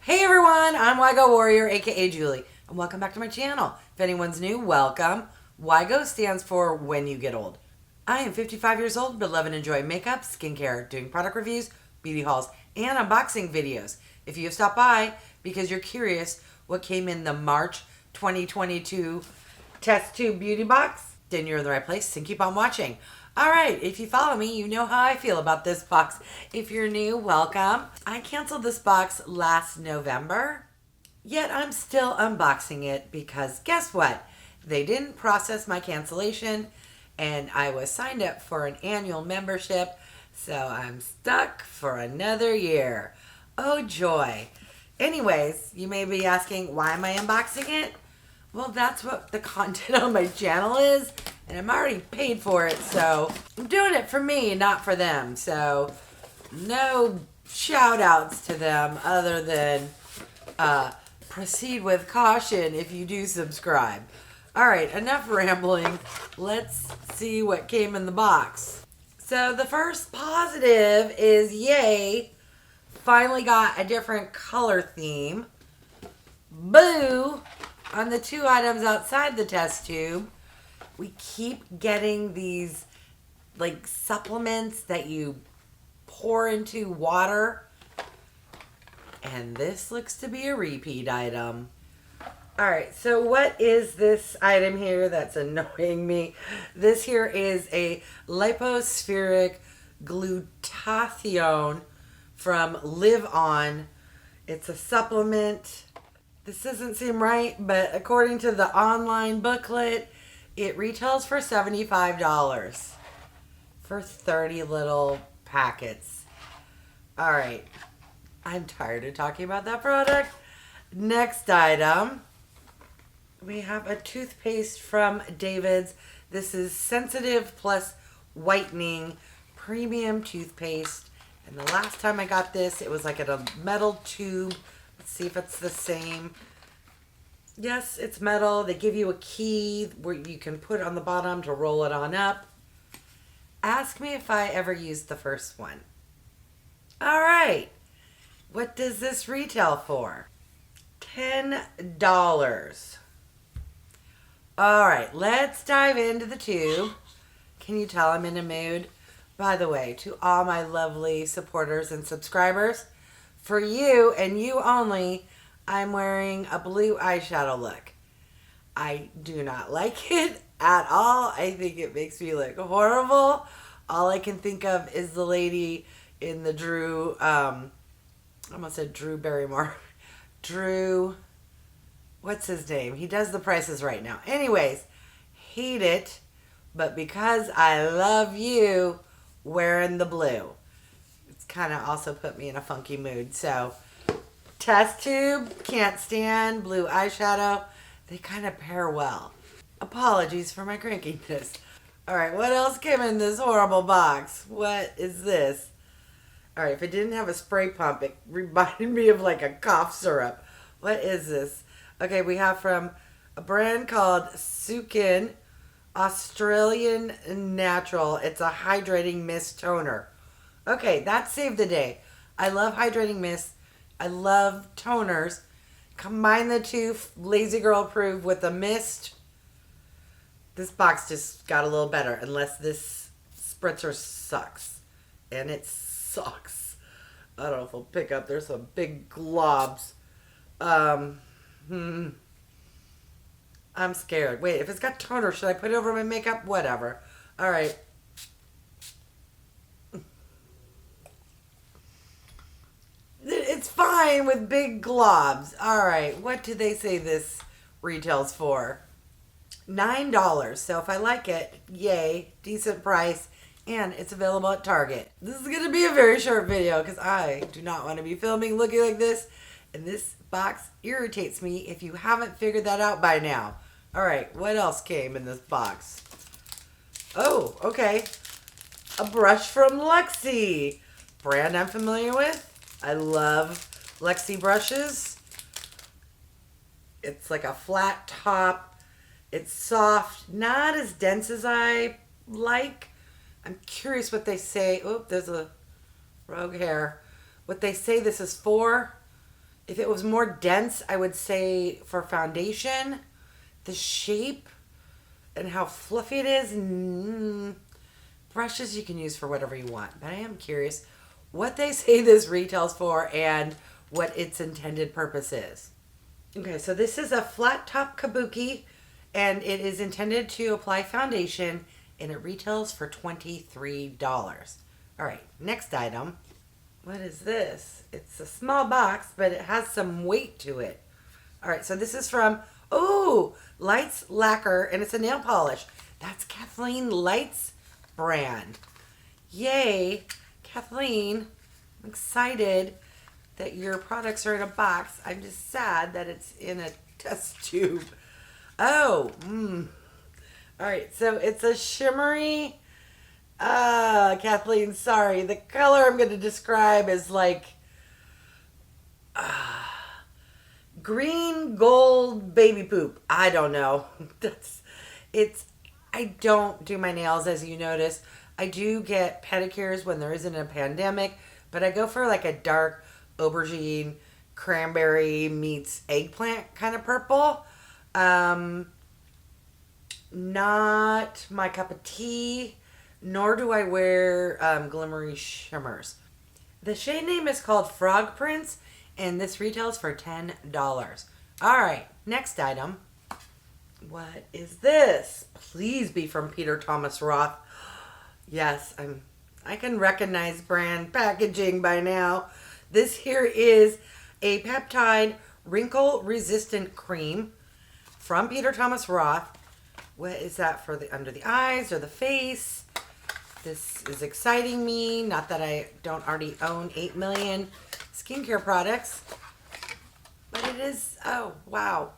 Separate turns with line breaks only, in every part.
Hey everyone, I'm WHYGOWARRIOR, aka Julie, and welcome back to my channel. If anyone's new, welcome. WHYGO stands for When You Get Old. I am 55 years old, but love and enjoy makeup, skincare, doing product reviews, beauty hauls, and unboxing videos. If you have stopped by because you're curious what came in the March 2022 Testtube beauty box, then you're in the right place and keep on watching. Alright, if you follow me, you know how I feel about this box. If you're new, welcome. I canceled this box last November, yet I'm still unboxing it because guess what? They didn't process my cancellation and I was signed up for an annual membership, so I'm stuck for another year. Oh joy. Anyways, you may be asking, why am I unboxing it? Well, that's what the content on my channel is, and I'm already paid for it, so I'm doing it for me, not for them. So no shout outs to them other than proceed with caution if you do subscribe. All right, enough rambling. Let's see what came in the box. So the first positive is, yay, finally got a different color theme. Boo! On the two items outside the test tube, we keep getting these like supplements that you pour into water. And this looks to be a repeat item. Alright, so what is this item here that's annoying me? This here is a LYPO-SPHERIC glutathione from LIVON. It's a supplement. This doesn't seem right, but according to the online booklet, it retails for $75 for 30 little packets. All right, I'm tired of talking about that product. Next item, we have a toothpaste from David's. This is Sensitive Plus Whitening Premium Toothpaste. And the last time I got this, it was like in a metal tube. Let's see if it's the same. Yes, it's metal. They give you a key where you can put it on the bottom to roll it on up. Ask me if I ever used the first one. All right. What does this retail for? $10. All right, let's dive into the tube. Can you tell I'm in a mood? By the way, to all my lovely supporters and subscribers, for you and you only, I'm wearing a blue eyeshadow look. I do not like it at all. I think it makes me look horrible. All I can think of is the lady in the Drew, I almost said Drew Barrymore. Drew, what's his name? He does The Price is Right now. Anyways, hate it, but because I love you, wearing the blue. Kind of also put me in a funky mood. So test tube, can't stand, blue eyeshadow, they kind of pair well. Apologies for my crankiness. All right, what else came in this horrible box? What is this? All right, if it didn't have a spray pump, it reminded me of like a cough syrup. What is this? Okay, we have from a brand called SUKIN Australian Natural. It's a hydrating mist toner. Okay, that saved the day. I love hydrating mists. I love toners. Combine the two, Lazy Girl approved, with a mist. This box just got a little better, unless this spritzer sucks. And it sucks. I don't know if I'll pick up. There's some big globs. I'm scared. Wait, if it's got toner, should I put it over my makeup? Whatever. All right. It's fine with big globs. All right, what do they say this retails for? $9. So if I like it, yay, decent price, and it's available at Target. This is going to be a very short video because I do not want to be filming looking like this, and this box irritates me if you haven't figured that out by now. All right, what else came in this box? Oh, okay. A brush from LUXIE, brand I'm familiar with. I love LUXIE brushes. It's like a flat top. It's soft, not as dense as I like. I'm curious what they say. Oh, there's a rogue hair. What they say this is for. If it was more dense, I would say for foundation, the shape and how fluffy it is. Brushes you can use for whatever you want. But I am curious what they say this retails for and what its intended purpose is. Okay, so this is a flat top kabuki, and it is intended to apply foundation, and it retails for $23. All right, next item. What is this? It's a small box, but it has some weight to it. All right, so this is from, Lights Lacquer, and it's a nail polish. That's Kathleen Light's brand. Yay, Kathleen. I'm excited that your products are in a box. I'm just sad that it's in a test tube. All right, so it's a shimmery, Kathleen, sorry. The color I'm going to describe is like green gold baby poop. I don't know. I don't do my nails, as you notice. I do get pedicures when there isn't a pandemic, but I go for like a dark aubergine, cranberry meets eggplant kind of purple. Not my cup of tea, nor do I wear glimmery shimmers. The shade name is called Frog Prince, and this retails for $10. All right, next item. What is this? Please be from Peter Thomas Roth. Yes, I can recognize brand packaging by now. This here is a peptide wrinkle resistant cream from Peter Thomas Roth. What is that for the under the eyes or the face? This is exciting me. Not that I don't already own 8 million skincare products, but it is, oh wow,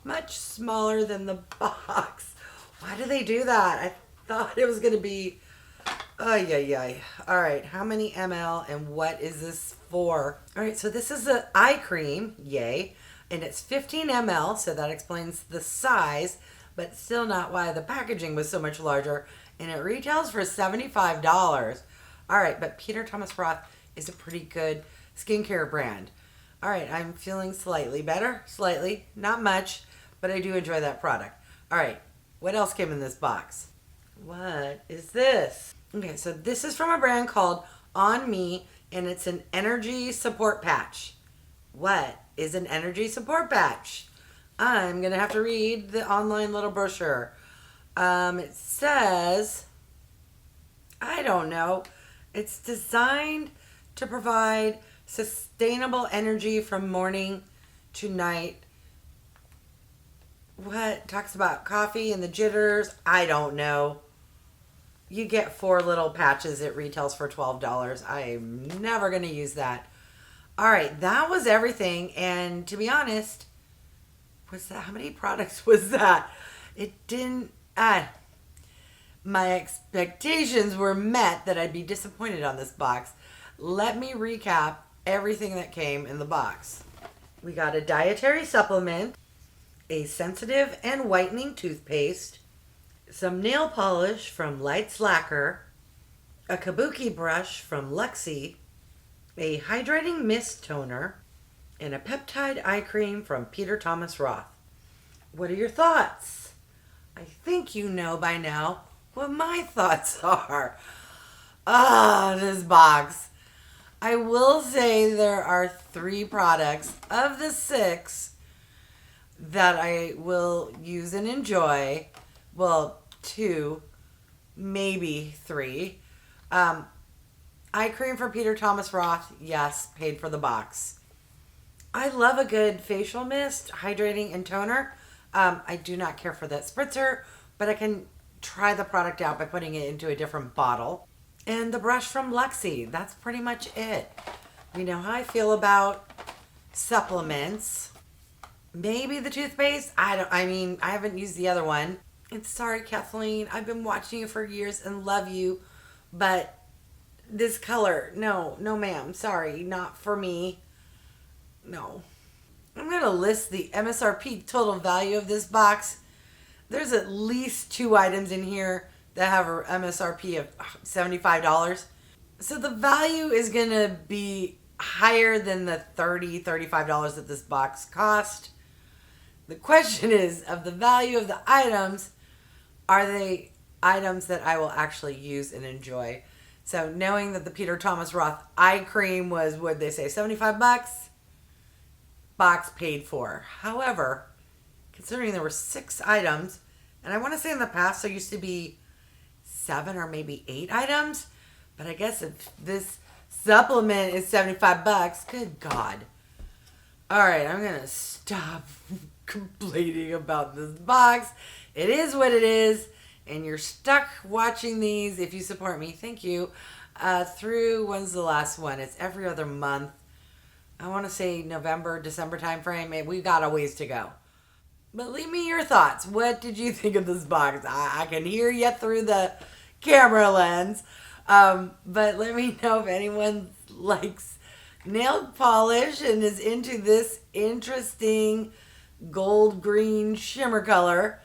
much smaller than the box. Why do they do that? I thought it was going to be, All right, how many ml and what is this for? All right, so this is an eye cream, yay, and it's 15 ml, so that explains the size, but still not why the packaging was so much larger, and it retails for $75. All right, but Peter Thomas Roth is a pretty good skincare brand. All right, I'm feeling slightly better, slightly, not much, but I do enjoy that product. All right, what else came in this box? What is this? Okay, so this is from a brand called ONMI, and it's an energy support patch. What is an energy support patch? I'm going to have to read the online little brochure. It says, I don't know, it's designed to provide sustainable energy from morning to night. What? Talks about coffee and the jitters. I don't know. You get 4 little patches. It retails for $12. I'm never going to use that. All right, that was everything. And to be honest, how many products was that? It didn't, my expectations were met that I'd be disappointed on this box. Let me recap everything that came in the box. We got a dietary supplement, a sensitive and whitening toothpaste, some nail polish from LACQUER, a kabuki brush from LUXIE, a hydrating mist toner, and a peptide eye cream from Peter Thomas Roth. What are your thoughts? I think you know by now what my thoughts are. This box. I will say there are 3 products of the 6 that I will use and enjoy. Well, 2, maybe 3. Eye cream for Peter Thomas Roth. Yes, paid for the box. I love a good facial mist, hydrating, and toner. I do not care for that spritzer, but I can try the product out by putting it into a different bottle. And the brush from LUXIE. That's pretty much it. You know how I feel about supplements. Maybe the toothpaste. I haven't used the other one. And sorry, Kathleen, I've been watching you for years and love you, but this color, no ma'am, sorry, not for me. No. I'm going to list the MSRP total value of this box. There's at least 2 items in here that have an MSRP of $75. So the value is going to be higher than the $35 that this box cost. The question is, of the value of the items, are they items that I will actually use and enjoy? So knowing that the Peter Thomas Roth eye cream was, what'd they say, 75 bucks? Box paid for. However, considering there were 6 items, and I want to say in the past there used to be 7 or maybe 8 items, but I guess if this supplement is 75 bucks, good God. All right, I'm going to stop complaining about this box. It is what it is, and you're stuck watching these. If you support me, thank you. Through, when's the last one? It's every other month. I want to say November, December time frame. We've got a ways to go. But leave me your thoughts. What did you think of this box? I can hear you through the camera lens. But let me know if anyone likes nail polish and is into this interesting gold green shimmer color.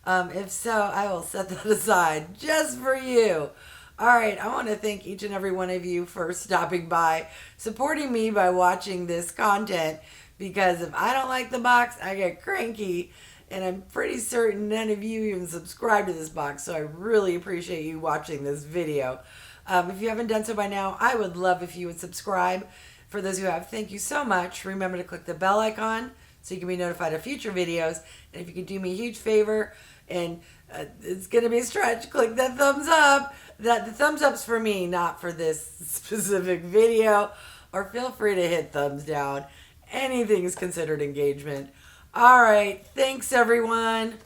If so, I will set that aside just for you. All right, I want to thank each and every one of you for stopping by, supporting me by watching this content, because if I don't like the box, I get cranky, and I'm pretty certain none of you even subscribe to this box, so I really appreciate you watching this video. If you haven't done so by now, I would love if you would subscribe. For those who have, thank you so much. Remember to click the bell icon so you can be notified of future videos, and if you could do me a huge favor, and it's going to be a stretch, click that thumbs up. The thumbs up's for me, not for this specific video. Or feel free to hit thumbs down. Anything's considered engagement. All right. Thanks, everyone.